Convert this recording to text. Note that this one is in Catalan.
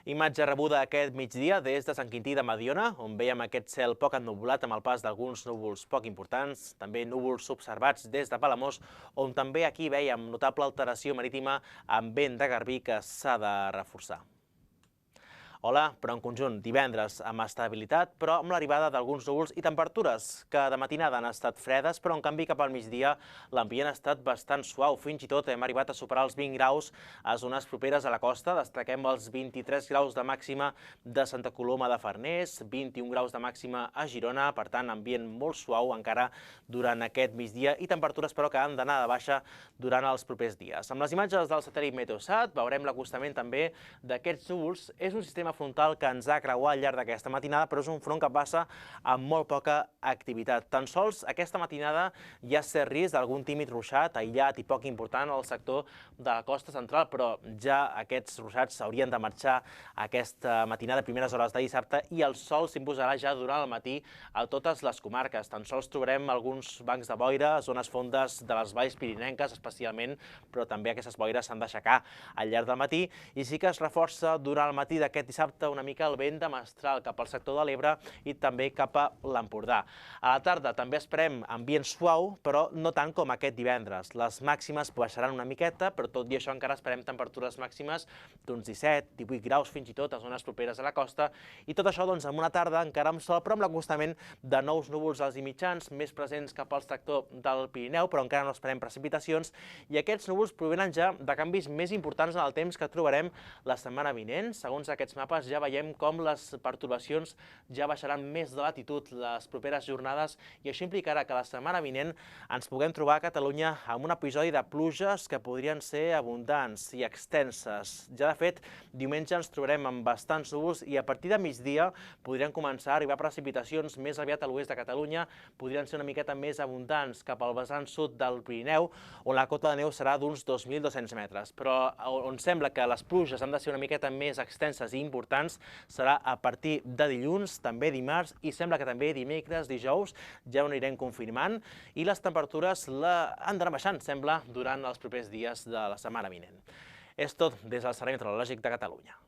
Imatge rebuda aquest migdia des de Sant Quintí de Mediona, on veiem aquest cel poc ennuvolat amb el pas d'alguns núvols poc importants, també núvols observats des de Palamós, on també aquí veiem notable alteració marítima amb vent de garbí que s'ha de reforçar. Hola, però en conjunt, divendres amb estabilitat, però amb l'arribada d'alguns núvols i temperatures que de matinada han estat fredes, però en canvi cap al migdia l'ambient ha estat bastant suau. Fins i tot hem arribat a superar els 20 graus a zones properes a la costa. Destaquem els 23 graus de màxima de Santa Coloma de Farners, 21 graus de màxima a Girona, per tant, ambient molt suau encara durant aquest migdia i temperatures però que han d'anar de baixa durant els propers dies. Amb les imatges del satèl·lit Meteosat veurem l'acostament també d'aquests núvols. És un sistema frontal que ens ha creuat al llarg d'aquesta matinada, però és un front que passa amb molt poca activitat. Tan sols aquesta matinada hi ha cert risc d'algun tímid ruixat aïllat i poc important al sector de la costa central, però ja aquests ruixats s'haurien de marxar aquesta matinada, primeres hores de dissabte, i el sol s'imposarà ja durant el matí a totes les comarques. Tan sols trobarem alguns bancs de boira, zones fondes de les valls pirinenques especialment, però també aquestes boires s'han d'aixecar al llarg del matí i sí que es reforça durant el matí d'aquest dissabte una mica el vent de mestral cap al sector de l'Ebre i també cap a l'Empordà. A la tarda també esperem ambient suau, però no tant com aquest divendres. Les màximes baixaran una miqueta, però tot i això encara esperem temperatures màximes d'uns 17, 18 graus fins i tot a zones properes a la costa, i tot això doncs, en una tarda encara amb sol, però amb l'acostament de nous núvols alts i mitjans, més presents cap al sector del Pirineu, però encara no esperem precipitacions, i aquests núvols provenen ja de canvis més importants en el temps que trobarem la setmana vinent. Segons aquests mapes ja veiem com les pertorbacions ja baixaran més de latitud les properes jornades i això implicarà que la setmana vinent ens puguem trobar a Catalunya amb un episodi de pluges que podrien ser abundants i extenses. Ja de fet, diumenge ens trobarem amb bastants núvols i a partir de migdia podrien començar a arribar precipitacions més aviat a l'oest de Catalunya, podrien ser una miqueta més abundants cap al vessant sud del Pirineu, on la cota de neu serà d'uns 2.200 metres. Però on sembla que les pluges han de ser una miqueta més extenses i importants serà a partir de dilluns, també dimarts i sembla que també dimecres, dijous, ja ho anirem confirmant i les temperatures han d'anar baixant, sembla, durant els propers dies de la setmana vinent. És tot des del Servei Meteorològic de Catalunya.